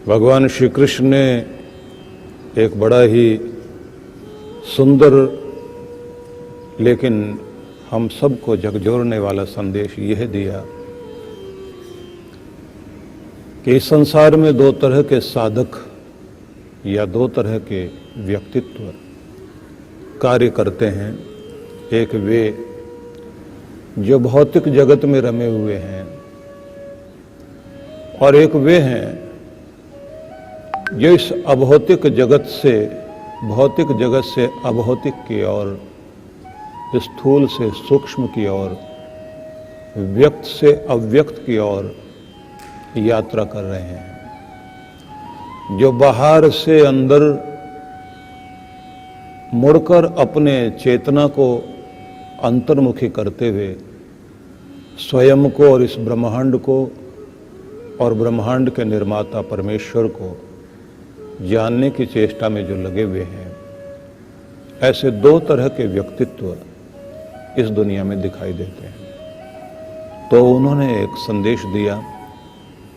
भगवान श्री कृष्ण ने एक बड़ा ही सुंदर लेकिन हम सबको झकझोरने वाला संदेश यह दिया कि इस संसार में दो तरह के साधक या दो तरह के व्यक्तित्व कार्य करते हैं। एक वे जो भौतिक जगत में रमे हुए हैं और एक वे हैं जो इस अभौतिक जगत से भौतिक जगत से अभौतिक की ओर, स्थूल से सूक्ष्म की ओर, व्यक्त से अव्यक्त की ओर यात्रा कर रहे हैं। जो बाहर से अंदर मुड़कर अपने चेतना को अंतर्मुखी करते हुए स्वयं को और इस ब्रह्मांड को और ब्रह्मांड के निर्माता परमेश्वर को जानने की चेष्टा में जो लगे हुए हैं, ऐसे दो तरह के व्यक्तित्व इस दुनिया में दिखाई देते हैं। तो उन्होंने एक संदेश दिया,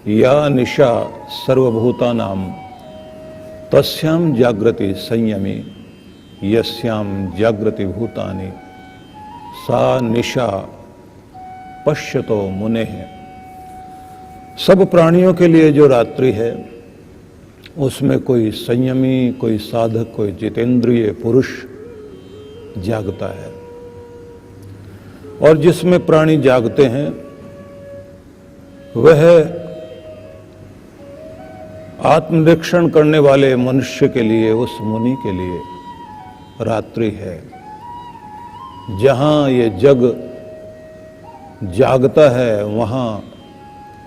या निशा सर्वभूतानां तस्याम जागृति संयमी यस्याम जागृति भूतानि सा निशा पश्यतो मुनेः। सब प्राणियों के लिए जो रात्रि है उसमें कोई संयमी, कोई साधक, कोई जितेंद्रिय पुरुष जागता है, और जिसमें प्राणी जागते हैं वह आत्मनिरीक्षण करने वाले मनुष्य के लिए, उस मुनि के लिए रात्रि है। जहां ये जग जागता है वहां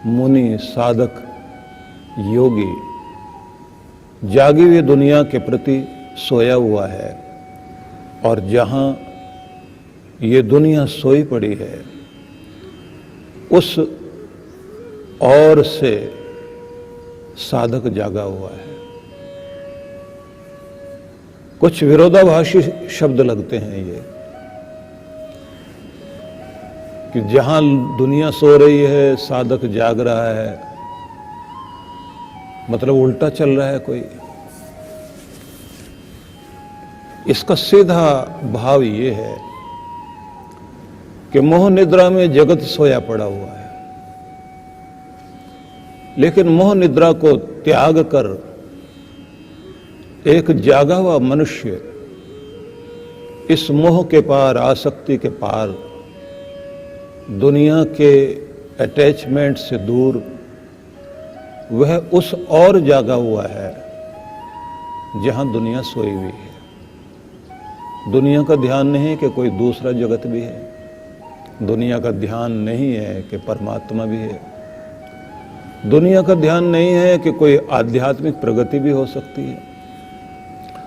मुनि, साधक, योगी जागी हुई दुनिया के प्रति सोया हुआ है, और जहां ये दुनिया सोई पड़ी है उस ओर से साधक जागा हुआ है। कुछ विरोधाभासी शब्द लगते हैं ये, कि जहां दुनिया सो रही है साधक जाग रहा है, मतलब उल्टा चल रहा है कोई। इसका सीधा भाव ये है कि मोह निद्रा में जगत सोया पड़ा हुआ है, लेकिन मोह निद्रा को त्याग कर एक जागा हुआ मनुष्य इस मोह के पार, आसक्ति के पार, दुनिया के अटैचमेंट से दूर वह उस और जागा हुआ है जहां दुनिया सोई हुई है। दुनिया का ध्यान नहीं कि कोई दूसरा जगत भी है, दुनिया का ध्यान नहीं है कि परमात्मा भी है, दुनिया का ध्यान नहीं है कि कोई आध्यात्मिक प्रगति भी हो सकती है,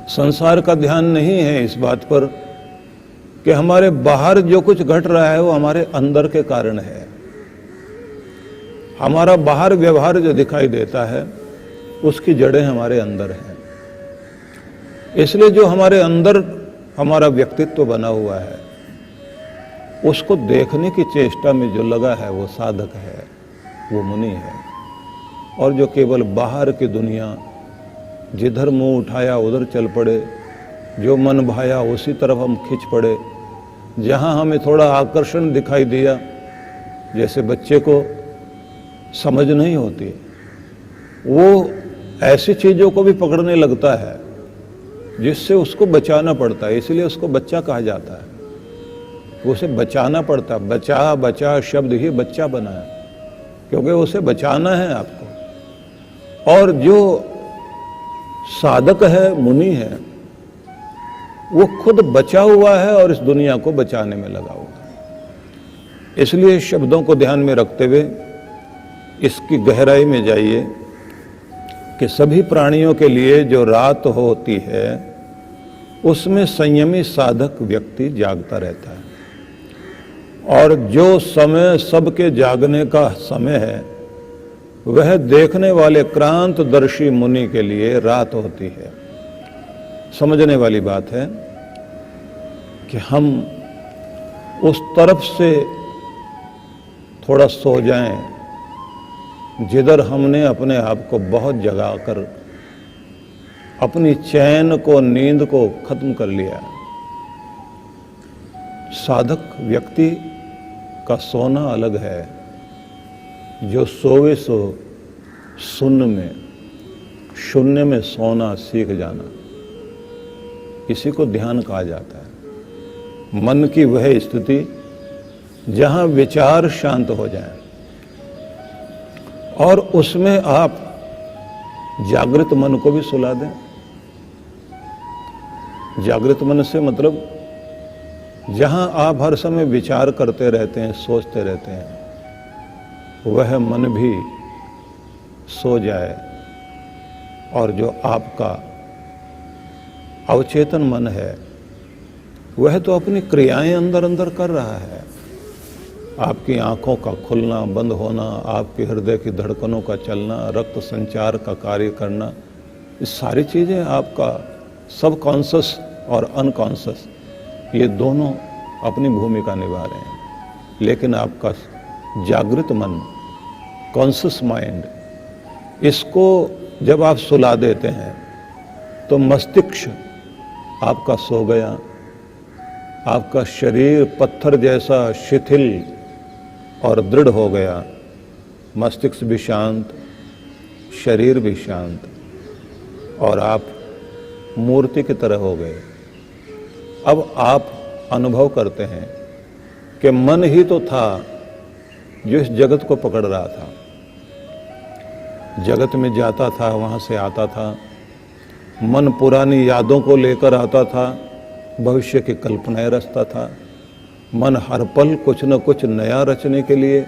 संसार का ध्यान नहीं है इस बात पर कि हमारे बाहर जो कुछ घट रहा है वो हमारे अंदर के कारण है। हमारा बाहर व्यवहार जो दिखाई देता है उसकी जड़ें हमारे अंदर हैं। इसलिए जो हमारे अंदर हमारा व्यक्तित्व बना हुआ है उसको देखने की चेष्टा में जो लगा है वो साधक है, वो मुनि है। और जो केवल बाहर की दुनिया, जिधर मुंह उठाया उधर चल पड़े, जो मन भाया उसी तरफ हम खिंच पड़े, जहां हमें थोड़ा आकर्षण दिखाई दिया, जैसे बच्चे को समझ नहीं होती, वो ऐसी चीजों को भी पकड़ने लगता है जिससे उसको बचाना पड़ता है, इसलिए उसको बच्चा कहा जाता है। उसे बचाना पड़ता है, बचा बचा शब्द ही बच्चा बना है, क्योंकि उसे बचाना है आपको। और जो साधक है, मुनि है, वो खुद बचा हुआ है और इस दुनिया को बचाने में लगा हुआ है। इसलिए शब्दों को ध्यान में रखते हुए इसकी गहराई में जाइए कि सभी प्राणियों के लिए जो रात होती है उसमें संयमी साधक व्यक्ति जागता रहता है, और जो समय सबके जागने का समय है वह देखने वाले क्रांतदर्शी मुनि के लिए रात होती है। समझने वाली बात है कि हम उस तरफ से थोड़ा सो जाएं जिधर हमने अपने आप को बहुत जगाकर अपनी चैन को, नींद को खत्म कर लिया। साधक व्यक्ति का सोना अलग है, जो सोवे सो शून्य में सोना सीख जाना, इसी को ध्यान कहा जाता है। मन की वह स्थिति जहां विचार शांत हो जाए और उसमें आप जागृत मन को भी सुला दें। जागृत मन से मतलब जहां आप हर समय विचार करते रहते हैं, सोचते रहते हैं, वह मन भी सो जाए और जो आपका अवचेतन मन है वह तो अपनी क्रियाएं अंदर अंदर कर रहा है। आपकी आंखों का खुलना, बंद होना, आपके हृदय की धड़कनों का चलना, रक्त संचार का कार्य करना, ये सारी चीजें आपका सब कॉन्शस और अनकॉन्शस, ये दोनों अपनी भूमिका निभा रहे हैं। लेकिन आपका जागृत मन, कॉन्शस माइंड, इसको जब आप सुला देते हैं तो मस्तिष्क आपका सो गया, आपका शरीर पत्थर जैसा शिथिल और दृढ़ हो गया, मस्तिष्क भी शांत, शरीर भी शांत, और आप मूर्ति की तरह हो गए। अब आप अनुभव करते हैं कि मन ही तो था जो इस जगत को पकड़ रहा था। जगत में जाता था, वहां से आता था, मन पुरानी यादों को लेकर आता था, भविष्य की कल्पनाएं रचता था। मन हर पल कुछ न कुछ नया रचने के लिए,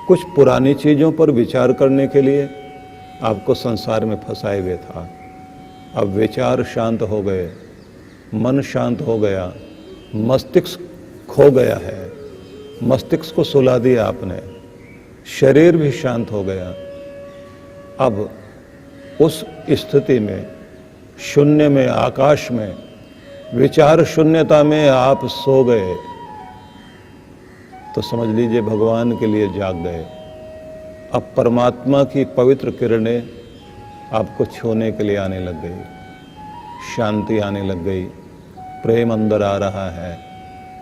कुछ पुरानी चीजों पर विचार करने के लिए आपको संसार में फंसाए हुए था। अब विचार शांत हो गए, मन शांत हो गया, मस्तिष्क खो गया है, मस्तिष्क को सुला दिया आपने, शरीर भी शांत हो गया। अब उस स्थिति में, शून्य में, आकाश में, विचार शून्यता में आप सो गए, तो समझ लीजिए भगवान के लिए जाग गए। अब परमात्मा की पवित्र किरणें आपको छूने के लिए आने लग गई, शांति आने लग गई, प्रेम अंदर आ रहा है,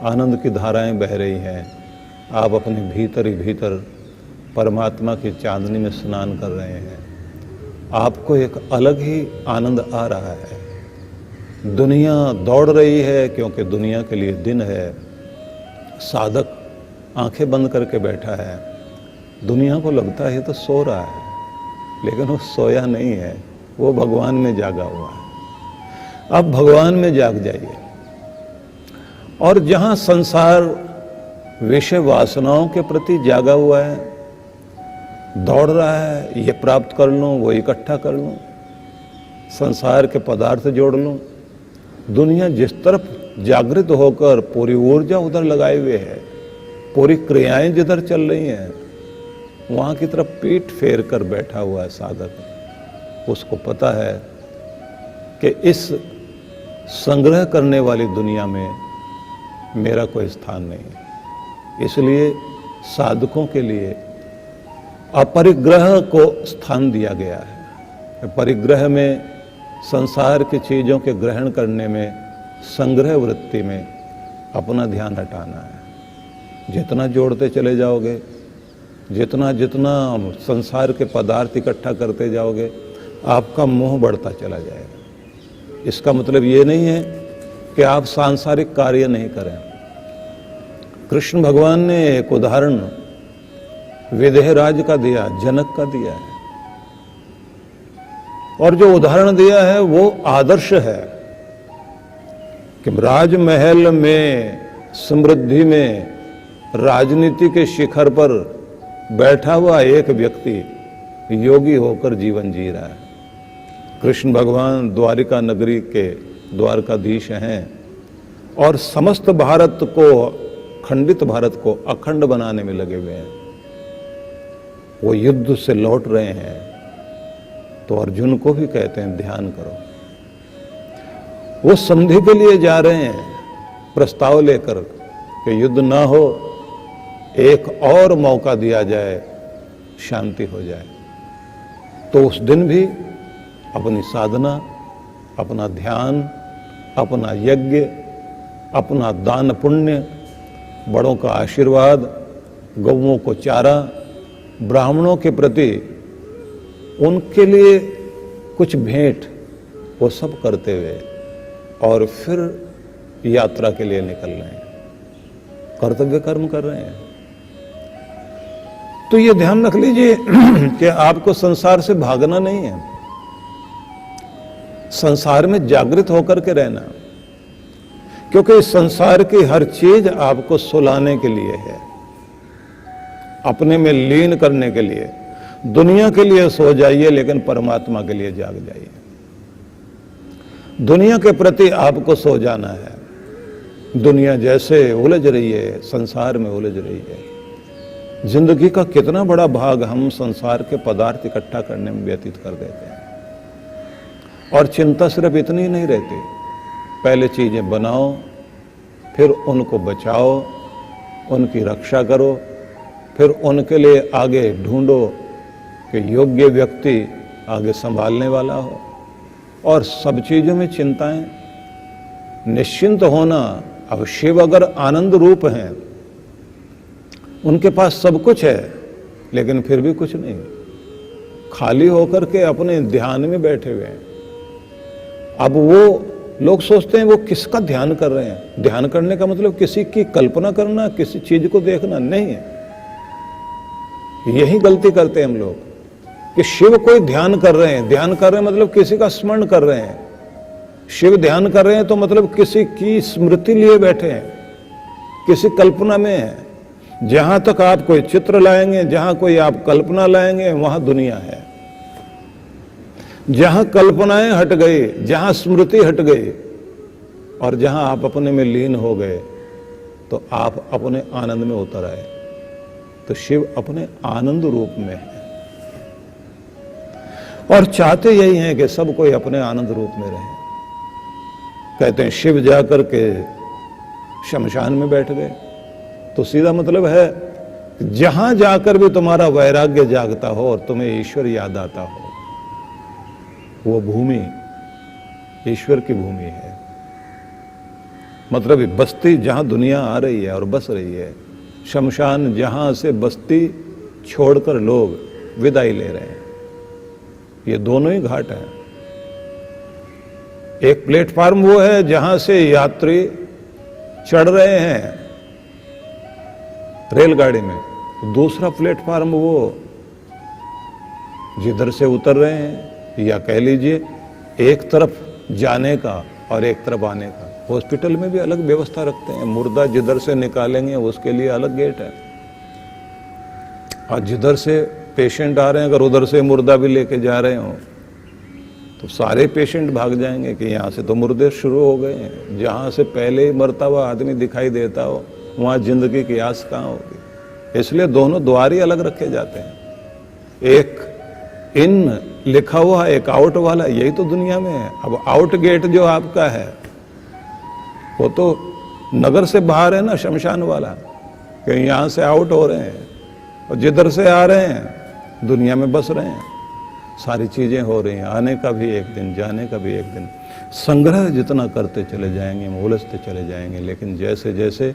आनंद की धाराएं बह रही हैं। आप अपने भीतर ही भीतर परमात्मा की चांदनी में स्नान कर रहे हैं। आपको एक अलग ही आनंद आ रहा है। दुनिया दौड़ रही है क्योंकि दुनिया के लिए दिन है। साधक आंखें बंद करके बैठा है, दुनिया को लगता है तो सो रहा है, लेकिन वो सोया नहीं है, वो भगवान में जागा हुआ है। अब भगवान में जाग जाइए, और जहां संसार विषय वासनाओं के प्रति जागा हुआ है, दौड़ रहा है, ये प्राप्त कर लूं, वो इकट्ठा कर लूं, संसार के पदार्थ जोड़ लूं, दुनिया जिस तरफ जागृत होकर पूरी ऊर्जा उधर लगाए हुए है, पूरी क्रियाएं जिधर चल रही हैं, वहां की तरफ पीठ फेर कर बैठा हुआ है साधक। उसको पता है कि इस संग्रह करने वाली दुनिया में मेरा कोई स्थान नहीं। इसलिए साधकों के लिए अपरिग्रह को स्थान दिया गया है। परिग्रह में संसार की चीजों के ग्रहण करने में, संग्रह वृत्ति में अपना ध्यान हटाना है। जितना जोड़ते चले जाओगे, जितना जितना संसार के पदार्थ इकट्ठा करते जाओगे, आपका मोह बढ़ता चला जाएगा। इसका मतलब ये नहीं है कि आप सांसारिक कार्य नहीं करें। कृष्ण भगवान ने एक उदाहरण विदेहराज का दिया, जनक का दिया है, और जो उदाहरण दिया है वो आदर्श है कि राजमहल में, समृद्धि में, राजनीति के शिखर पर बैठा हुआ एक व्यक्ति योगी होकर जीवन जी रहा है। कृष्ण भगवान द्वारिका नगरी के द्वारकाधीश हैं और समस्त भारत को, खंडित भारत को अखंड बनाने में लगे हुए हैं। वो युद्ध से लौट रहे हैं तो अर्जुन को भी कहते हैं ध्यान करो। वो संधि के लिए जा रहे हैं प्रस्ताव लेकर कि युद्ध ना हो, एक और मौका दिया जाए शांति हो जाए। तो उस दिन भी अपनी साधना, अपना ध्यान, अपना यज्ञ, अपना दान पुण्य, बड़ों का आशीर्वाद, गौओं को चारा, ब्राह्मणों के प्रति उनके लिए कुछ भेंट, वो सब करते हुए और फिर यात्रा के लिए निकल रहे हैं, कर्तव्य कर्म कर रहे हैं। तो ये ध्यान रख लीजिए कि आपको संसार से भागना नहीं है, संसार में जागृत होकर के रहना, क्योंकि इस संसार की हर चीज आपको सुलाने के लिए है, अपने में लीन करने के लिए। दुनिया के लिए सो जाइए, लेकिन परमात्मा के लिए जाग जाइए। दुनिया के प्रति आपको सो जाना है। दुनिया जैसे उलझ रही है, संसार में उलझ रही है। जिंदगी का कितना बड़ा भाग हम संसार के पदार्थ इकट्ठा करने में व्यतीत कर देते हैं। और चिंता सिर्फ इतनी नहीं रहती, पहले चीजें बनाओ, फिर उनको बचाओ, उनकी रक्षा करो, फिर उनके लिए आगे ढूंढो कि योग्य व्यक्ति आगे संभालने वाला हो। और सब चीजों में चिंताएं, निश्चिंत होना। अब शिव अगर आनंद रूप हैं, उनके पास सब कुछ है, लेकिन फिर भी कुछ नहीं, खाली होकर के अपने ध्यान में बैठे हुए हैं। अब वो लोग सोचते हैं वो किसका ध्यान कर रहे हैं। ध्यान करने का मतलब किसी की कल्पना करना, किसी चीज को देखना नहीं है। यही गलती करते हैं हम लोग कि शिव कोई ध्यान कर रहे हैं। ध्यान कर रहे हैं मतलब किसी का स्मरण कर रहे हैं। शिव ध्यान कर रहे हैं तो मतलब किसी की स्मृति लिए बैठे हैं, किसी कल्पना में है। जहां तक आप कोई चित्र लाएंगे, जहां कोई आप कल्पना लाएंगे, वहां दुनिया है। जहां कल्पनाएं हट गई, जहां स्मृति हट गई और जहां आप अपने में लीन हो गए, तो आप अपने आनंद में उतर आए। तो शिव अपने आनंद रूप में है और चाहते यही हैं कि सब कोई अपने आनंद रूप में रहे। कहते हैं शिव जाकर के शमशान में बैठ गए, तो सीधा मतलब है जहां जाकर भी तुम्हारा वैराग्य जागता हो और तुम्हें ईश्वर याद आता हो, वो भूमि ईश्वर की भूमि है। मतलब बस्ती जहां दुनिया आ रही है और बस रही है, शमशान जहां से बस्ती छोड़कर लोग विदाई ले रहे हैं। ये दोनों ही घाट हैं। एक प्लेटफार्म वो है जहां से यात्री चढ़ रहे हैं रेलगाड़ी में, दूसरा प्लेटफार्म वो जिधर से उतर रहे हैं, या कह लीजिए एक तरफ जाने का और एक तरफ आने का। हॉस्पिटल में भी अलग व्यवस्था रखते हैं, मुर्दा जिधर से निकालेंगे उसके लिए अलग गेट है, और जिधर से पेशेंट आ रहे हैं अगर उधर से मुर्दा भी लेके जा रहे हो तो सारे पेशेंट भाग जाएंगे कि यहाँ से तो मुर्दे शुरू हो गए हैं। जहाँ से पहले ही मरता हुआ आदमी दिखाई देता हो, वहाँ जिंदगी की आस कहाँ होगी। इसलिए दोनों द्वार ही अलग रखे जाते हैं। एक इन लिखा हुआ, एक आउट वाला। यही तो दुनिया में है। अब आउट गेट जो आपका है वो तो नगर से बाहर है ना, शमशान वाला, कि यहाँ से आउट हो रहे हैं, और जिधर से आ रहे हैं दुनिया में बस रहे हैं। सारी चीजें हो रही हैं, आने का भी एक दिन, जाने का भी एक दिन। संग्रह जितना करते चले जाएंगे, उलझते चले जाएंगे, लेकिन जैसे जैसे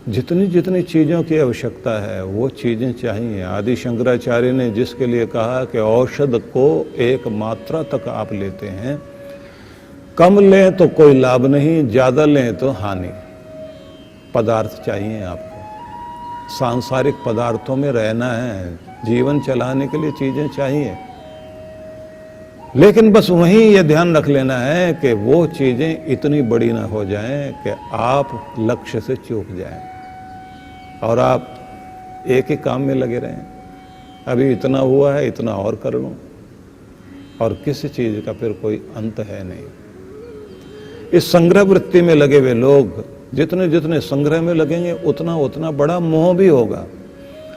जितनी जितनी चीज़ों की आवश्यकता है वो चीज़ें चाहिए। आदि शंकराचार्य ने जिसके लिए कहा कि औषध को एक मात्रा तक आप लेते हैं, कम लें तो कोई लाभ नहीं, ज़्यादा लें तो हानि। पदार्थ चाहिए आपको, सांसारिक पदार्थों में रहना है, जीवन चलाने के लिए चीज़ें चाहिए, लेकिन बस वहीं ये ध्यान रख लेना है कि वो चीज़ें इतनी बड़ी ना हो जाएं कि आप लक्ष्य से चूक जाएं और आप एक ही काम में लगे रहें। अभी इतना हुआ है, इतना और कर लूं, और किसी चीज़ का फिर कोई अंत है नहीं। इस संग्रह वृत्ति में लगे हुए लोग जितने जितने संग्रह में लगेंगे उतना उतना बड़ा मोह भी होगा,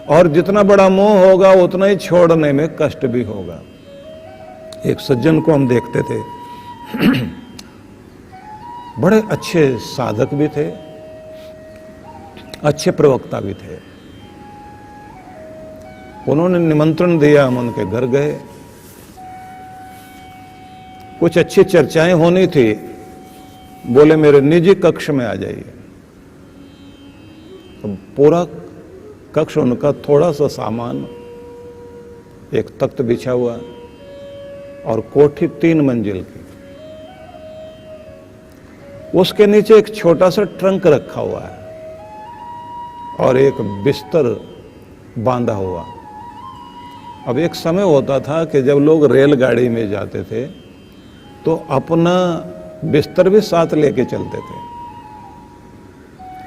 और जितना बड़ा मोह होगा उतना ही छोड़ने में कष्ट भी होगा। एक सज्जन को हम देखते थे, बड़े अच्छे साधक भी थे, अच्छे प्रवक्ता भी थे, उन्होंने निमंत्रण दिया, हम उनके घर गए। कुछ अच्छी चर्चाएं होनी थी, बोले मेरे निजी कक्ष में आ जाइए। तो पूरा कक्ष उनका, थोड़ा सा सामान, एक तख्त बिछा हुआ और कोठी 3 मंजिल की, उसके नीचे एक छोटा सा ट्रंक रखा हुआ है और एक बिस्तर बांधा हुआ। अब एक समय होता था कि जब लोग रेलगाड़ी में जाते थे तो अपना बिस्तर भी साथ लेके चलते थे,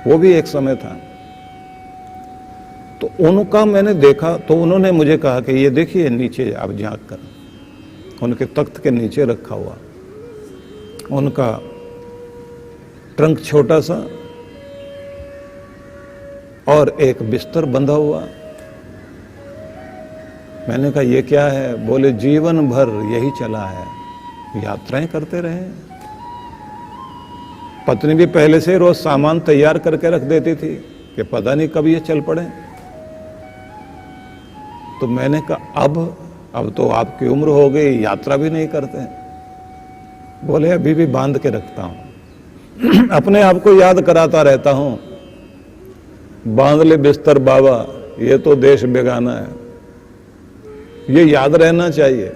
वो भी एक समय था। तो उनका मैंने देखा, तो उन्होंने मुझे कहा कि ये देखिए नीचे आप झांक कर, उनके तख्त के नीचे रखा हुआ उनका ट्रंक छोटा सा और एक बिस्तर बंधा हुआ। मैंने कहा ये क्या है? बोले जीवन भर यही चला है, यात्राएं करते रहे। पत्नी भी पहले से रोज सामान तैयार करके रख देती थी कि पता नहीं कब ये चल पड़े। तो मैंने कहा अब तो आपकी उम्र हो गई, यात्रा भी नहीं करते। बोले अभी भी बांध के रखता हूं, अपने आप को याद कराता रहता हूं, बांध ले बिस्तर बाबा, ये तो देश बेगाना है। ये याद रहना चाहिए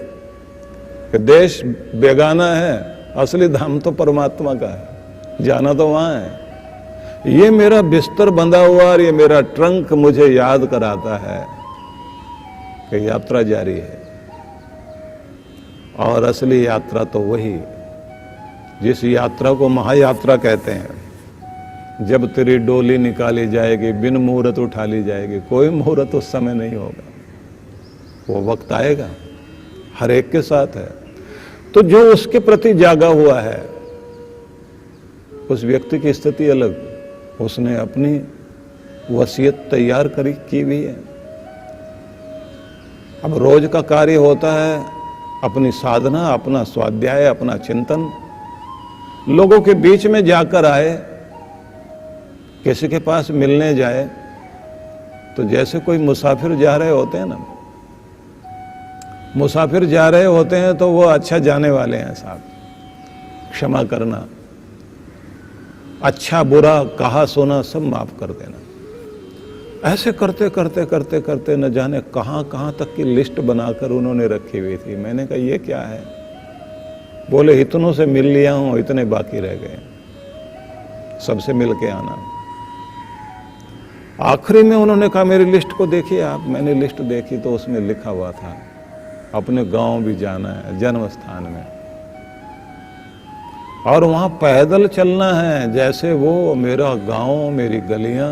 कि देश बेगाना है, असली धाम तो परमात्मा का है, जाना तो वहां है। ये मेरा बिस्तर बंधा हुआ और ये मेरा ट्रंक मुझे याद कराता है कि यात्रा जारी है। और असली यात्रा तो वही, जिस यात्रा को महायात्रा कहते हैं। जब तेरी डोली निकाली जाएगी, बिन मुहूर्त उठा ली जाएगी, कोई मुहूर्त उस समय नहीं होगा, वो वक्त आएगा, हर एक के साथ है। तो जो उसके प्रति जागा हुआ है, उस व्यक्ति की स्थिति अलग, उसने अपनी वसीयत तैयार की हुई है। अब रोज का कार्य होता है अपनी साधना, अपना स्वाध्याय, अपना चिंतन। लोगों के बीच में जाकर आए, किसी के पास मिलने जाए तो जैसे कोई मुसाफिर जा रहे होते हैं ना, मुसाफिर जा रहे होते हैं तो वो अच्छा जाने वाले हैं साहब, क्षमा करना, अच्छा बुरा कहा सुना सब माफ कर देना। ऐसे करते करते करते करते न जाने कहां कहां तक की लिस्ट बनाकर उन्होंने रखी हुई थी। मैंने कहा ये क्या है? बोले इतनों से मिल लिया हूं, इतने बाकी रह गए, सबसे मिल के आना। आखिरी में उन्होंने कहा मेरी लिस्ट को देखिए आप। मैंने लिस्ट देखी तो उसमें लिखा हुआ था अपने गांव भी जाना है, जन्म स्थान में, और वहां पैदल चलना है। जैसे वो मेरा गांव, मेरी गलियां,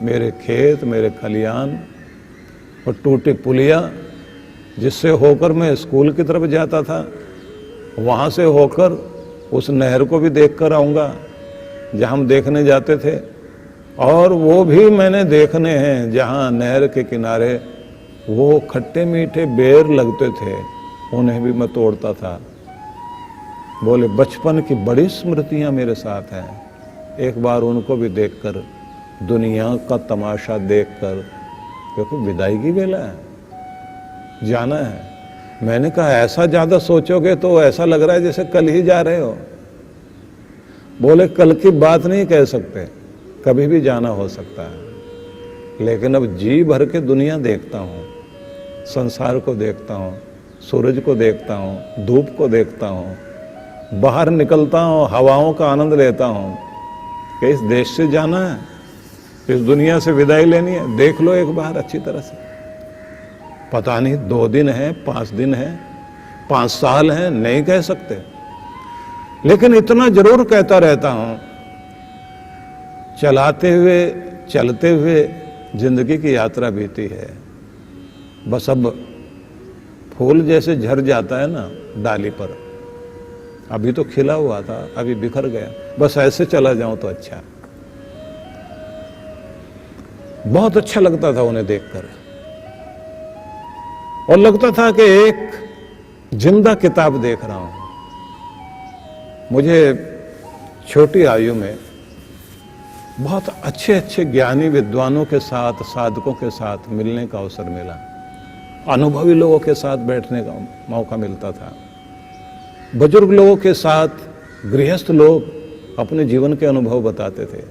मेरे खेत, मेरे खलियान और टूटी पुलिया जिससे होकर मैं स्कूल की तरफ जाता था, वहां से होकर उस नहर को भी देख कर आऊंगा जहां हम देखने जाते थे। और वो भी मैंने देखने हैं जहां नहर के किनारे वो खट्टे मीठे बेर लगते थे, उन्हें भी मैं तोड़ता था। बोले बचपन की बड़ी स्मृतियां मेरे साथ हैं, एक बार उनको भी देखकर, दुनिया का तमाशा देखकर, क्योंकि विदाई की बेला है, जाना है। मैंने कहा ऐसा ज्यादा सोचोगे तो ऐसा लग रहा है जैसे कल ही जा रहे हो। बोले कल की बात नहीं कह सकते, कभी भी जाना हो सकता है, लेकिन अब जी भर के दुनिया देखता हूँ, संसार को देखता हूँ, सूरज को देखता हूँ, धूप को देखता हूँ, बाहर निकलता हूँ, हवाओं का आनंद लेता हूँ कि इस देश से जाना है, इस दुनिया से विदाई लेनी है। देख लो एक बार अच्छी तरह से, पता नहीं 2 दिन है, 5 दिन है, 5 साल है, नहीं कह सकते, लेकिन इतना जरूर कहता रहता हूं, चलाते हुए चलते हुए जिंदगी की यात्रा बीती है। बस अब फूल जैसे झड़ जाता है ना डाली पर, अभी तो खिला हुआ था, अभी बिखर गया, बस ऐसे चला जाऊं तो अच्छा। बहुत अच्छा लगता था उन्हें देखकर, और लगता था कि एक जिंदा किताब देख रहा हूं। मुझे छोटी आयु में बहुत अच्छे अच्छे ज्ञानी विद्वानों के साथ, साधकों के साथ मिलने का अवसर मिला। अनुभवी लोगों के साथ बैठने का मौका मिलता था। बुजुर्ग लोगों के साथ गृहस्थ लोग अपने जीवन के अनुभव बताते थे,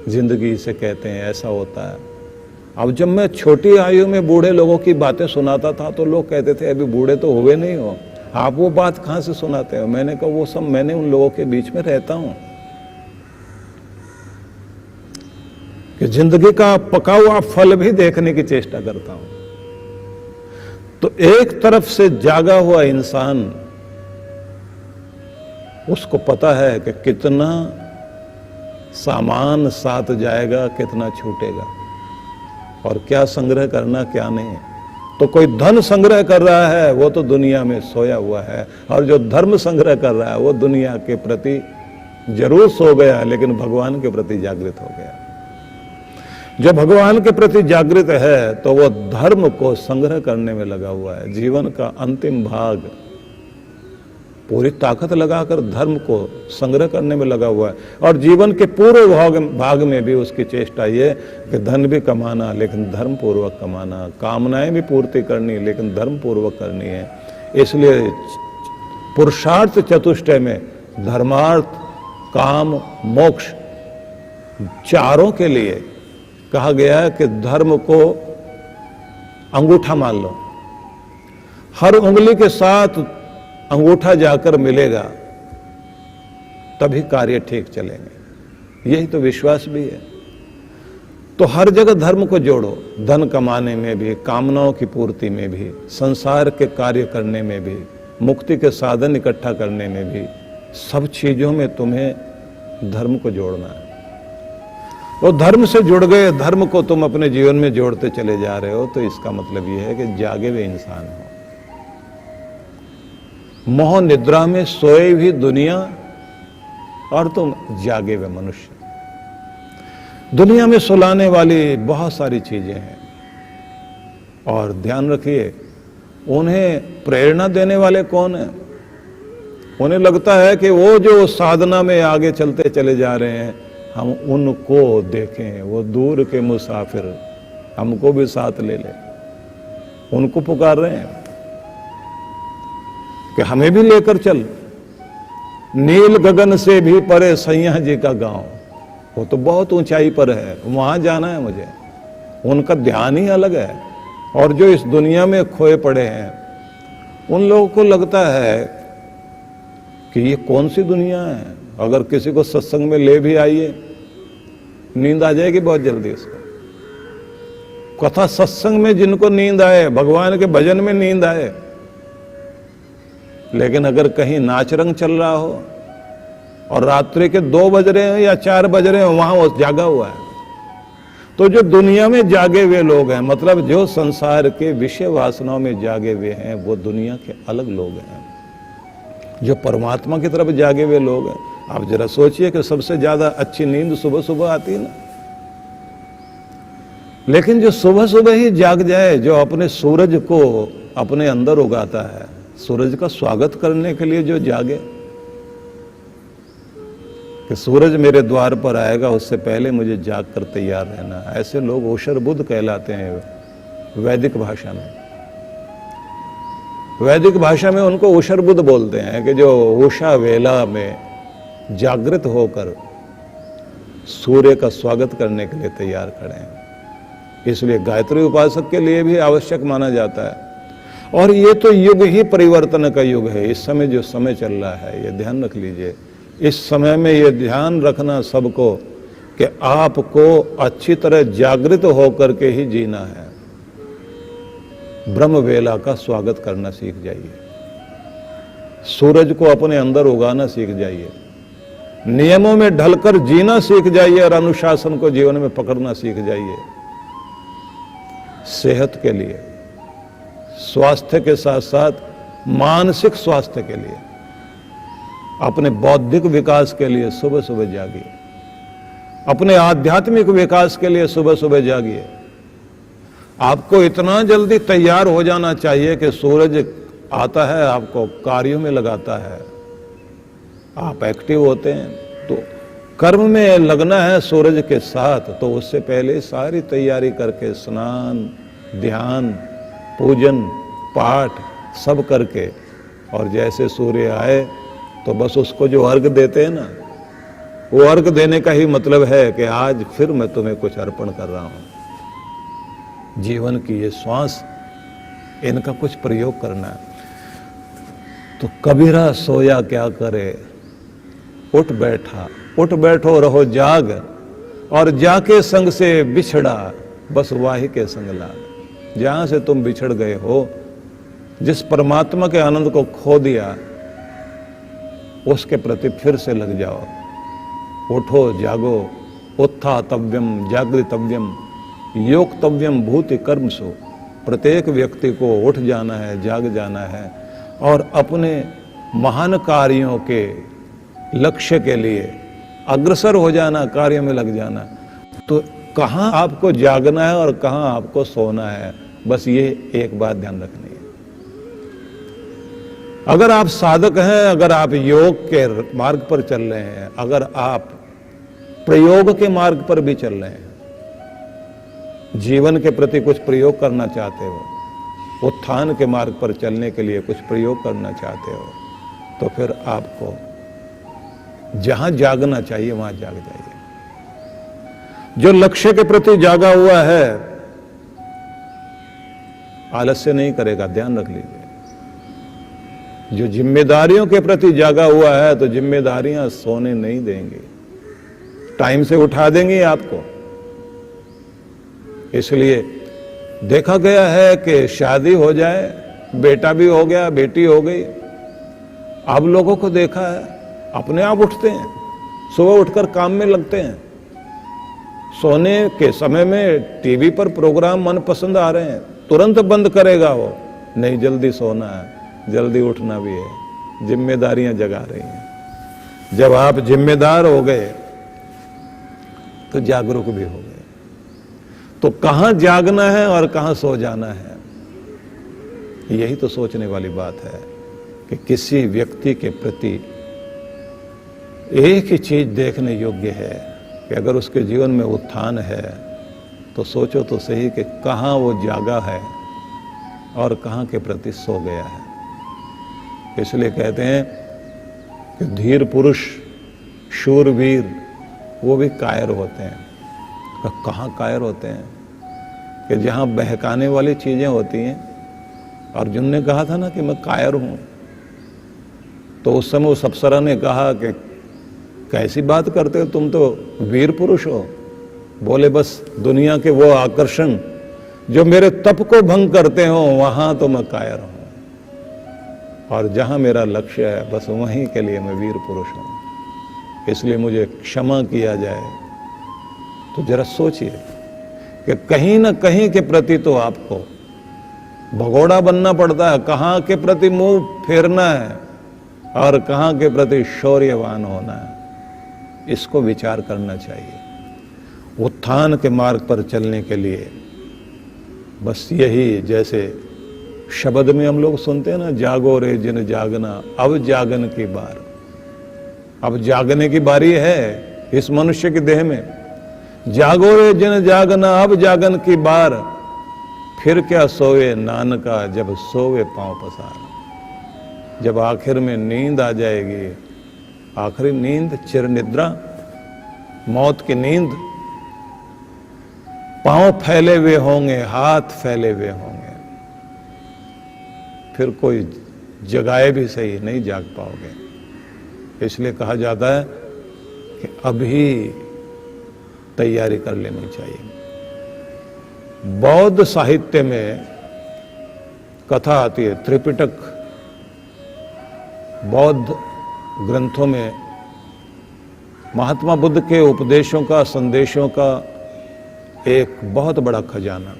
जिंदगी से कहते हैं ऐसा होता है। अब जब मैं छोटी आयु में बूढ़े लोगों की बातें सुनाता था तो लोग कहते थे अभी बूढ़े तो हुए नहीं हो, आप वो बात कहाँ से सुनाते हो। मैंने कहा वो सब मैंने उन लोगों के बीच में रहता हूं कि जिंदगी का पका हुआ फल भी देखने की चेष्टा करता हूं। तो एक तरफ से जागा हुआ इंसान, उसको पता है कि कितना सामान साथ जाएगा, कितना छूटेगा और क्या संग्रह करना क्या नहीं। तो कोई धन संग्रह कर रहा है वो तो दुनिया में सोया हुआ है, और जो धर्म संग्रह कर रहा है वो दुनिया के प्रति जरूर सो गया लेकिन भगवान के प्रति जागृत हो गया। जो भगवान के प्रति जागृत है तो वो धर्म को संग्रह करने में लगा हुआ है। जीवन का अंतिम भाग पूरी ताकत लगाकर धर्म को संग्रह करने में लगा हुआ है, और जीवन के पूरे भाग में भी उसकी चेष्टा ये कि धन भी कमाना लेकिन धर्म पूर्वक कमाना, कामनाएं भी पूर्ति करनी लेकिन धर्म पूर्वक करनी है। इसलिए पुरुषार्थ चतुष्टय में धर्मार्थ काम मोक्ष चारों के लिए कहा गया है कि धर्म को अंगूठा मान लो, हर उंगली के साथ अंगूठा जाकर मिलेगा तभी कार्य ठीक चलेंगे। यही तो विश्वास भी है। तो हर जगह धर्म को जोड़ो, धन कमाने में भी, कामनाओं की पूर्ति में भी, संसार के कार्य करने में भी, मुक्ति के साधन इकट्ठा करने में भी, सब चीजों में तुम्हें धर्म को जोड़ना है। और धर्म से जुड़ गए, धर्म को तुम अपने जीवन में जोड़ते चले जा रहे हो, तो इसका मतलब यह है कि जागे हुए इंसान हो। मोह निद्रा में सोए भी दुनिया और तुम जागे हुए मनुष्य। दुनिया में सुलाने वाली बहुत सारी चीजें हैं, और ध्यान रखिए उन्हें प्रेरणा देने वाले कौन है। उन्हें लगता है कि वो जो साधना में आगे चलते चले जा रहे हैं हम उनको देखें, वो दूर के मुसाफिर हमको भी साथ ले ले, उनको पुकार रहे हैं कि हमें भी लेकर चल। नील गगन से भी परे सैया जी का गांव, वो तो बहुत ऊंचाई पर है, वहां जाना है मुझे। उनका ध्यान ही अलग है। और जो इस दुनिया में खोए पड़े हैं उन लोगों को लगता है कि ये कौन सी दुनिया है। अगर किसी को सत्संग में ले भी आइए नींद आ जाएगी बहुत जल्दी उसको। कथा सत्संग में जिनको नींद आए, भगवान के भजन में नींद आए, लेकिन अगर कहीं नाच रंग चल रहा हो और रात्रि के 2 बज रहे हैं या 4 बज रहे हैं वहां वो जागा हुआ है। तो जो दुनिया में जागे हुए लोग हैं, मतलब जो संसार के विषय वासनाओं में जागे हुए हैं, वो दुनिया के अलग लोग हैं। जो परमात्मा की तरफ जागे हुए लोग हैं, आप जरा सोचिए कि सबसे ज्यादा अच्छी नींद सुबह सुबह आती है ना। लेकिन जो सुबह सुबह ही जाग जाए, जो अपने सूरज को अपने अंदर उगाता है, सूरज का स्वागत करने के लिए जो जागे कि सूरज मेरे द्वार पर आएगा उससे पहले मुझे जाग कर तैयार रहना, ऐसे लोग ओशर बुद्ध कहलाते हैं वैदिक भाषा में। वैदिक भाषा में उनको ओशर बुद्ध बोलते हैं कि जो उषा वेला में जागृत होकर सूर्य का स्वागत करने के लिए तैयार खड़े हैं। इसलिए गायत्री उपासक के लिए भी आवश्यक माना जाता है। और ये तो युग ही परिवर्तन का युग है। इस समय जो समय चल रहा है, ये ध्यान रख लीजिए। इस समय में ये ध्यान रखना सबको कि आपको अच्छी तरह जागृत होकर के ही जीना है। ब्रह्म वेला का स्वागत करना सीख जाइए, सूरज को अपने अंदर उगाना सीख जाइए, नियमों में ढलकर जीना सीख जाइए और अनुशासन को जीवन में पकड़ना सीख जाइए। सेहत के लिए, स्वास्थ्य के साथ साथ मानसिक स्वास्थ्य के लिए, अपने बौद्धिक विकास के लिए सुबह सुबह जागिए, अपने आध्यात्मिक विकास के लिए सुबह सुबह जागिए। आपको इतना जल्दी तैयार हो जाना चाहिए कि सूरज आता है, आपको कार्यों में लगाता है, आप एक्टिव होते हैं, तो कर्म में लगना है सूरज के साथ। तो उससे पहले सारी तैयारी करके स्नान, ध्यान, पूजन, पाठ सब करके, और जैसे सूर्य आए तो बस उसको जो अर्घ देते हैं ना, वो अर्घ देने का ही मतलब है कि आज फिर मैं तुम्हें कुछ अर्पण कर रहा हूं। जीवन की ये श्वास, इनका कुछ प्रयोग करना है। तो कबीरा सोया क्या करे, उठ बैठा, उठ बैठो रहो जाग, और जाके संग से बिछड़ा, बस वाही के संग लाग। जहां से तुम बिछड़ गए हो, जिस परमात्मा के आनंद को खो दिया, उसके प्रति फिर से लग जाओ। उठो जागो, उत्थातव्यम जागृतव्यम योक्तव्यम भूति कर्मसु। प्रत्येक व्यक्ति को उठ जाना है, जाग जाना है, और अपने महान कार्यों के लक्ष्य के लिए अग्रसर हो जाना, कार्य में लग जाना। तो कहाँ आपको जागना है और कहाँ आपको सोना है, बस ये एक बात ध्यान रखनी है। अगर आप साधक हैं, अगर आप योग के मार्ग पर चल रहे हैं, अगर आप प्रयोग के मार्ग पर भी चल रहे हैं, जीवन के प्रति कुछ प्रयोग करना चाहते हो, उत्थान के मार्ग पर चलने के लिए कुछ प्रयोग करना चाहते हो, तो फिर आपको जहां जागना चाहिए वहां जाग जाइए। जो लक्ष्य के प्रति जागा हुआ है, आलस्य नहीं करेगा, ध्यान रख लीजिए। जो जिम्मेदारियों के प्रति जागा हुआ है, तो जिम्मेदारियां सोने नहीं देंगे, टाइम से उठा देंगे आपको। इसलिए देखा गया है कि शादी हो जाए, बेटा भी हो गया, बेटी हो गई, आप लोगों को देखा है अपने आप उठते हैं, सुबह उठकर काम में लगते हैं। सोने के समय में टीवी पर प्रोग्राम मनपसंद आ रहे हैं, तुरंत बंद करेगा वो, नहीं जल्दी सोना है, जल्दी उठना भी है, जिम्मेदारियां जगा रही हैं। जब आप जिम्मेदार हो गए तो जागरूक भी हो गए। तो कहां जागना है और कहां सो जाना है, यही तो सोचने वाली बात है कि किसी व्यक्ति के प्रति एक ही चीज देखने योग्य है कि अगर उसके जीवन में उत्थान है, तो सोचो तो सही कि कहां वो जागा है और कहां के प्रति सो गया है। इसलिए कहते हैं कि धीर पुरुष, शूरवीर, वो भी कायर होते हैं। कहाँ कायर होते हैं कि जहाँ बहकाने वाली चीजें होती हैं। अर्जुन ने कहा था ना कि मैं कायर हूं, तो उस समय उस अप्सरा ने कहा कि कैसी बात करते हो, तुम तो वीर पुरुष हो। बोले बस दुनिया के वो आकर्षण जो मेरे तप को भंग करते हो, वहां तो मैं कायर हूं, और जहां मेरा लक्ष्य है बस वहीं के लिए मैं वीर पुरुष हूं। इसलिए मुझे क्षमा किया जाए। तो जरा सोचिए कि कहीं ना कहीं के प्रति तो आपको भगोड़ा बनना पड़ता है, कहां के प्रति मुंह फेरना है और कहां के प्रति शौर्यवान होना है, इसको विचार करना चाहिए। उत्थान के मार्ग पर चलने के लिए बस यही, जैसे शब्द में हम लोग सुनते हैं ना, जागो रे जिन जागना, अब जागन की बार। अब जागने की बारी है इस मनुष्य के देह में। जागो रे जिन जागना, अब जागन की बार, फिर क्या सोए नानका, जब सोवे पांव पसार। जब आखिर में नींद आ जाएगी, आखिरी नींद, चिर निद्रा, मौत की नींद, पांव फैले हुए होंगे, हाथ फैले हुए होंगे, फिर कोई जगाए भी सही नहीं जाग पाओगे। इसलिए कहा जाता है कि अभी तैयारी कर लेनी चाहिए। बौद्ध साहित्य में कथा आती है, त्रिपिटक बौद्ध ग्रंथों में महात्मा बुद्ध के उपदेशों का, संदेशों का एक बहुत बड़ा खजाना।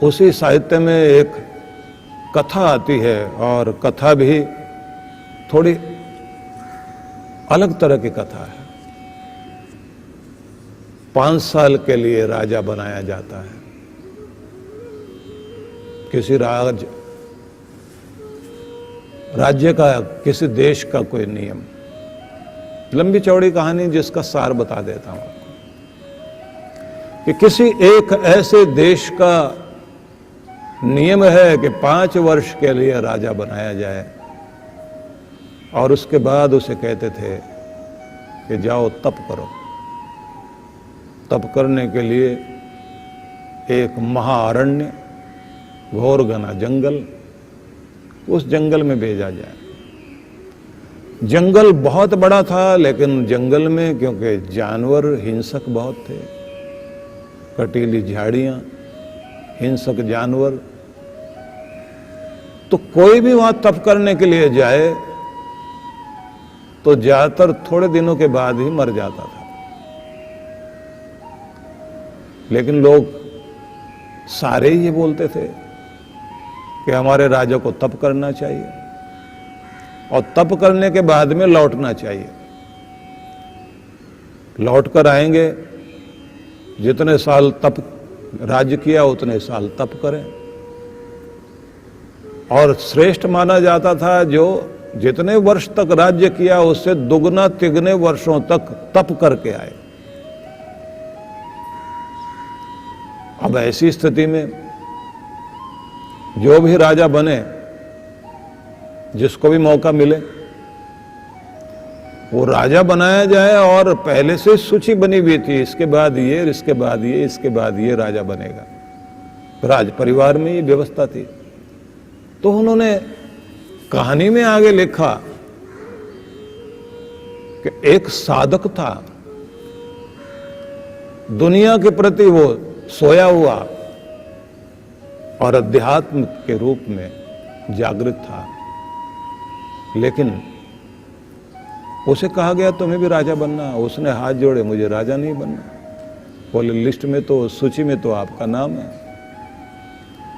उसी साहित्य में एक कथा आती है, और कथा भी थोड़ी अलग तरह की कथा है। 5 साल के लिए राजा बनाया जाता है, किसी राज्य का, किसी देश का कोई नियम। लंबी चौड़ी कहानी जिसका सार बता देता हूं कि किसी एक ऐसे देश का नियम है कि 5 वर्ष के लिए राजा बनाया जाए और उसके बाद उसे कहते थे कि जाओ तप करो। तप करने के लिए एक महाअरण्य, घोर घना जंगल, उस जंगल में भेजा जाए। जंगल बहुत बड़ा था, लेकिन जंगल में क्योंकि जानवर हिंसक बहुत थे, कटीली झाड़ियां, हिंसक जानवर, तो कोई भी वहां तप करने के लिए जाए तो ज्यादातर थोड़े दिनों के बाद ही मर जाता था। लेकिन लोग सारे ये बोलते थे कि हमारे राजा को तप करना चाहिए और तप करने के बाद में लौटना चाहिए। लौट कर आएंगे, जितने साल तप राज्य किया उतने साल तप करें। और श्रेष्ठ माना जाता था जो जितने वर्ष तक राज्य किया उससे दुगना तिगने वर्षों तक तप करके आए। अब ऐसी स्थिति में जो भी राजा बने, जिसको भी मौका मिले वो राजा बनाया जाए, और पहले से सूची बनी हुई थी, इसके बाद ये, इसके बाद ये, इसके बाद ये राजा बनेगा। राज परिवार में ये व्यवस्था थी। तो उन्होंने कहानी में आगे लिखा कि एक साधक था, दुनिया के प्रति वो सोया हुआ और अध्यात्म के रूप में जागृत था, लेकिन उसे कहा गया तुम्हें भी राजा बनना। उसने हाथ जोड़े, मुझे राजा नहीं बनना। बोले लिस्ट में तो, सूची में तो आपका नाम है।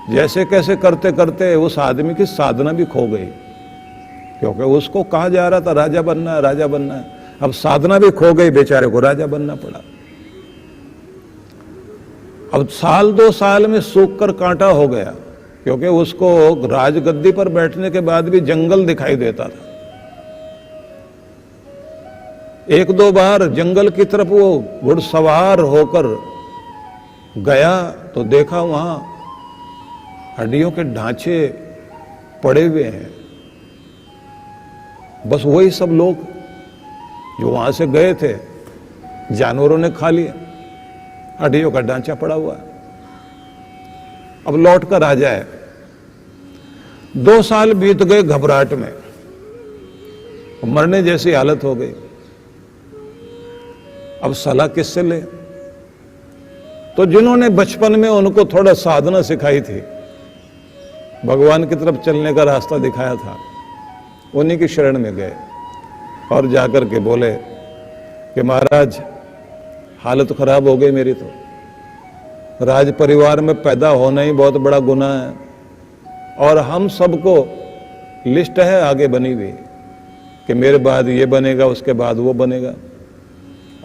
जैसे कैसे करते करते उस आदमी की साधना भी खो गई, क्योंकि उसको कहा जा रहा था राजा बनना है, राजा बनना है। अब साधना भी खो गई, बेचारे को राजा बनना पड़ा। अब साल 2 साल में सूख कर कांटा हो गया, क्योंकि उसको राजगद्दी पर बैठने के बाद भी जंगल दिखाई देता था। 1-2 बार जंगल की तरफ वो घुड़सवार होकर गया तो देखा वहां हड्डियों के ढांचे पड़े हुए हैं। बस वही सब लोग जो वहां से गए थे जानवरों ने खा लिया, हड्डियों का ढांचा पड़ा हुआ है। अब लौट कर आ जाए। 2 साल बीत गए घबराहट में, मरने जैसी हालत हो गई। अब सलाह किससे ले? तो जिन्होंने बचपन में उनको थोड़ा साधना सिखाई थी, भगवान की तरफ चलने का रास्ता दिखाया था, उन्हीं की शरण में गए और जाकर के बोले कि महाराज हालत खराब हो गई मेरी, तो राज परिवार में पैदा होना ही बहुत बड़ा गुनाह है, और हम सबको लिस्ट है आगे बनी हुई कि मेरे बाद ये बनेगा, उसके बाद वो बनेगा,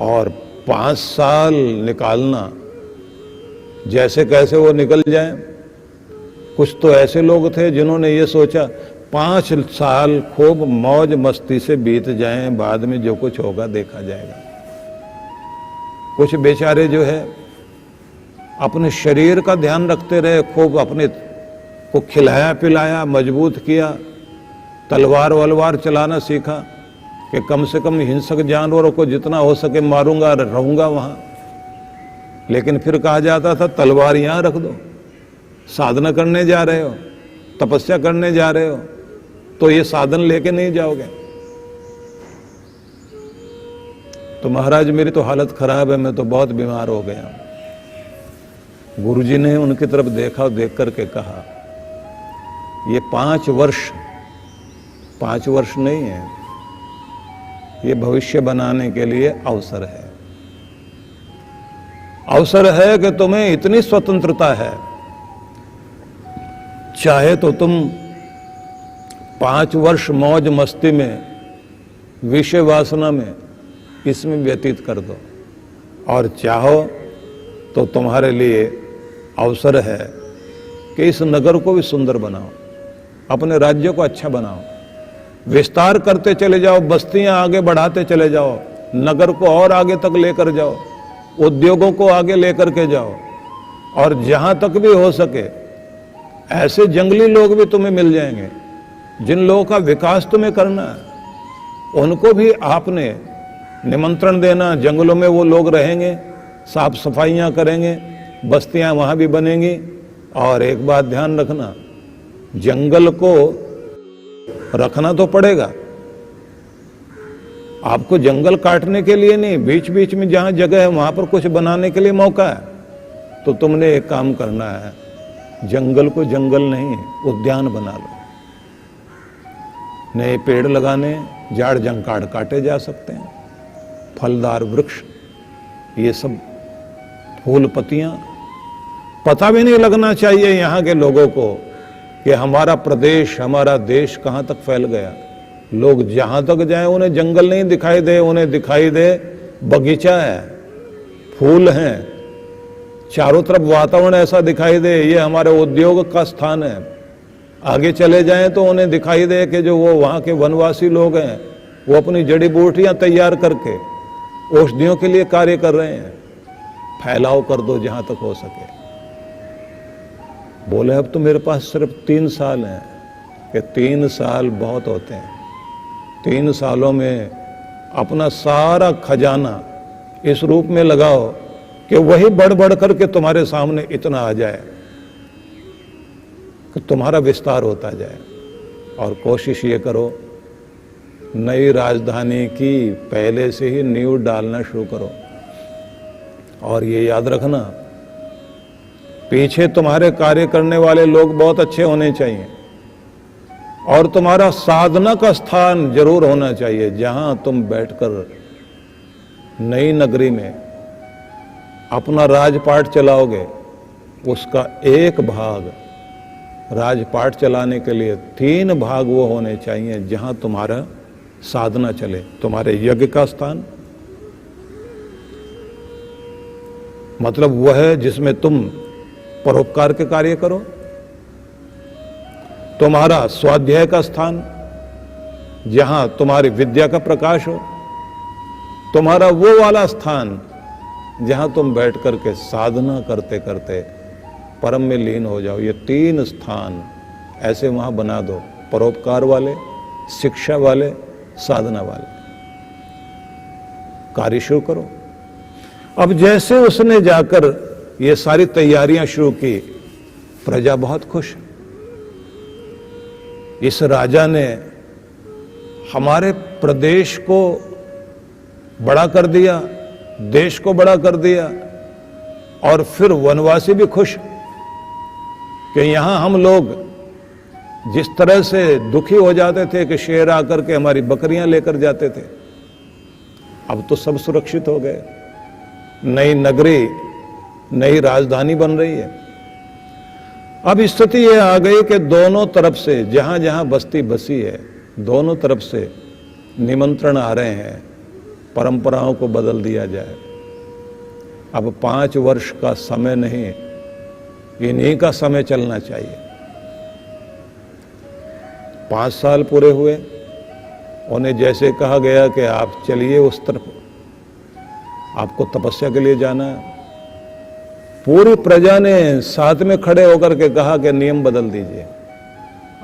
और 5 साल निकालना जैसे कैसे वो निकल जाए। कुछ तो ऐसे लोग थे जिन्होंने ये सोचा 5 साल खूब मौज मस्ती से बीत जाएं, बाद में जो कुछ होगा देखा जाएगा। कुछ बेचारे जो है अपने शरीर का ध्यान रखते रहे, खूब अपने को खिलाया पिलाया, मजबूत किया, तलवार वलवार चलाना सीखा कि कम से कम हिंसक जानवरों को जितना हो सके मारूंगा, रहूंगा वहां। लेकिन फिर कहा जाता था तलवार यहां रख दो, साधना करने जा रहे हो, तपस्या करने जा रहे हो, तो ये साधन लेके नहीं जाओगे। तो महाराज मेरी तो हालत खराब है, मैं तो बहुत बीमार हो गया। गुरुजी ने उनकी तरफ देखा, देख करके कहा ये 5 वर्ष नहीं है, ये भविष्य बनाने के लिए अवसर है। अवसर है कि तुम्हें इतनी स्वतंत्रता है, चाहे तो तुम 5 वर्ष मौज मस्ती में, विषय वासना में, इसमें व्यतीत कर दो, और चाहो तो तुम्हारे लिए अवसर है कि इस नगर को भी सुंदर बनाओ, अपने राज्य को अच्छा बनाओ, विस्तार करते चले जाओ, बस्तियां आगे बढ़ाते चले जाओ, नगर को और आगे तक लेकर जाओ, उद्योगों को आगे लेकर के जाओ, और जहां तक भी हो सके ऐसे जंगली लोग भी तुम्हें मिल जाएंगे जिन लोगों का विकास तुम्हें करना है, उनको भी आपने निमंत्रण देना। जंगलों में वो लोग रहेंगे, साफ सफाइयां करेंगे, बस्तियां वहां भी बनेंगी। और एक बात ध्यान रखना, जंगल को रखना तो पड़ेगा आपको, जंगल काटने के लिए नहीं, बीच बीच में जहां जगह है वहां पर कुछ बनाने के लिए मौका है। तो तुमने एक काम करना है, जंगल को जंगल नहीं उद्यान बना लो। नए पेड़ लगाने, झाड़ जंकाड़ काटे जा सकते हैं, फलदार वृक्ष, ये सब फूल पत्तियां। पता भी नहीं लगना चाहिए यहाँ के लोगों को कि हमारा प्रदेश, हमारा देश कहाँ तक फैल गया। लोग जहां तक जाएं उन्हें जंगल नहीं दिखाई दे, उन्हें दिखाई दे बगीचा है, फूल हैं, चारों तरफ वातावरण ऐसा दिखाई दे ये हमारे उद्योग का स्थान है। आगे चले जाएं तो उन्हें दिखाई दे कि जो वो वहां के वनवासी लोग हैं वो अपनी जड़ी बूटियां तैयार करके औषधियों के लिए कार्य कर रहे हैं। फैलाव कर दो जहां तक हो सके। बोले अब तो मेरे पास सिर्फ 3 साल हैं, कि 3 साल बहुत होते हैं। 3 सालों में अपना सारा खजाना इस रूप में लगाओ कि वही बढ़ बढ़ करके तुम्हारे सामने इतना आ जाए कि तुम्हारा विस्तार होता जाए। और कोशिश ये करो, नई राजधानी की पहले से ही नींव डालना शुरू करो। और ये याद रखना, पीछे तुम्हारे कार्य करने वाले लोग बहुत अच्छे होने चाहिए, और तुम्हारा साधना का स्थान जरूर होना चाहिए जहां तुम बैठकर नई नगरी में अपना राजपाट चलाओगे। उसका एक भाग राजपाट चलाने के लिए 3 भाग वो होने चाहिए जहां तुम्हारा साधना चले। तुम्हारे यज्ञ का स्थान मतलब वह है जिसमें तुम परोपकार के कार्य करो। तुम्हारा स्वाध्याय का स्थान जहां तुम्हारी विद्या का प्रकाश हो। तुम्हारा वो वाला स्थान जहां तुम बैठ करके साधना करते करते परम में लीन हो जाओ। ये 3 स्थान ऐसे वहां बना दो, परोपकार वाले, शिक्षा वाले, साधना वाले। कार्य शुरू करो। अब जैसे उसने जाकर ये सारी तैयारियां शुरू की, प्रजा बहुत खुश। इस राजा ने हमारे प्रदेश को बड़ा कर दिया, देश को बड़ा कर दिया। और फिर वनवासी भी खुश कि यहां हम लोग जिस तरह से दुखी हो जाते थे कि शेर आकर के हमारी बकरियां लेकर जाते थे, अब तो सब सुरक्षित हो गए। नई नगरी, नई राजधानी बन रही है। अब स्थिति यह आ गई कि दोनों तरफ से, जहां जहां बस्ती बसी है, दोनों तरफ से निमंत्रण आ रहे हैं, परंपराओं को बदल दिया जाए। अब 5 वर्ष का समय नहीं, इन्हीं का समय चलना चाहिए। 5 साल पूरे हुए, उन्हें जैसे कहा गया कि आप चलिए उस तरफ, आपको तपस्या के लिए जाना है। पूरी प्रजा ने साथ में खड़े होकर के कहा कि नियम बदल दीजिए।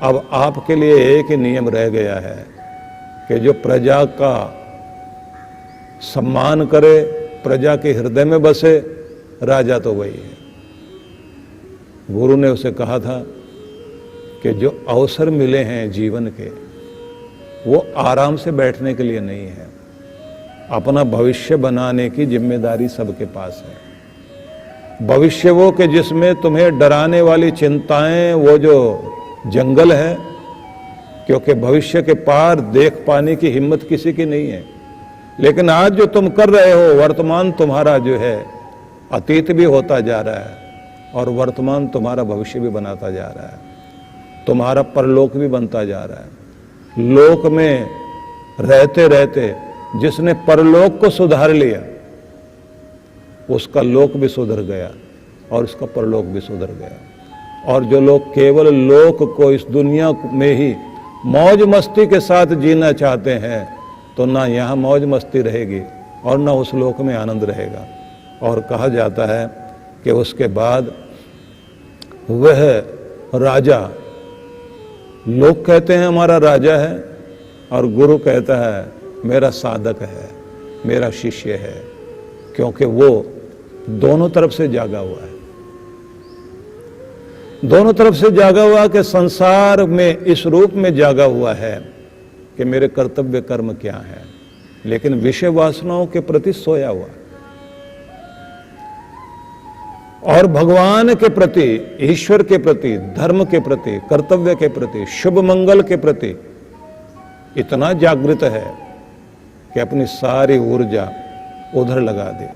अब आपके लिए एक ही नियम रह गया है कि जो प्रजा का सम्मान करे, प्रजा के हृदय में बसे, राजा तो वही है। गुरु ने उसे कहा था कि जो अवसर मिले हैं जीवन के, वो आराम से बैठने के लिए नहीं है। अपना भविष्य बनाने की जिम्मेदारी सबके पास है। भविष्य वो कि जिसमें तुम्हें डराने वाली चिंताएं, वो जो जंगल है, क्योंकि भविष्य के पार देख पाने की हिम्मत किसी की नहीं है। लेकिन आज जो तुम कर रहे हो, वर्तमान तुम्हारा जो है अतीत भी होता जा रहा है, और वर्तमान तुम्हारा भविष्य भी बनाता जा रहा है। तुम्हारा परलोक भी बनता जा रहा है। लोक में रहते रहते जिसने परलोक को सुधार लिया, उसका लोक भी सुधर गया और उसका परलोक भी सुधर गया। और जो लोग केवल लोक को, इस दुनिया में ही मौज मस्ती के साथ जीना चाहते हैं, तो ना यहाँ मौज मस्ती रहेगी और ना उस लोक में आनंद रहेगा। और कहा जाता है कि उसके बाद वह राजा, लोग कहते हैं हमारा राजा है, और गुरु कहता है मेरा साधक है, मेरा शिष्य है, क्योंकि वो दोनों तरफ से जागा हुआ है। दोनों तरफ से जागा हुआ कि संसार में इस रूप में जागा हुआ है कि मेरे कर्तव्य कर्म क्या है, लेकिन विषय वासनाओं के प्रति सोया हुआ, और भगवान के प्रति, ईश्वर के प्रति, धर्म के प्रति, कर्तव्य के प्रति, शुभ मंगल के प्रति इतना जागृत है कि अपनी सारी ऊर्जा उधर लगा दे।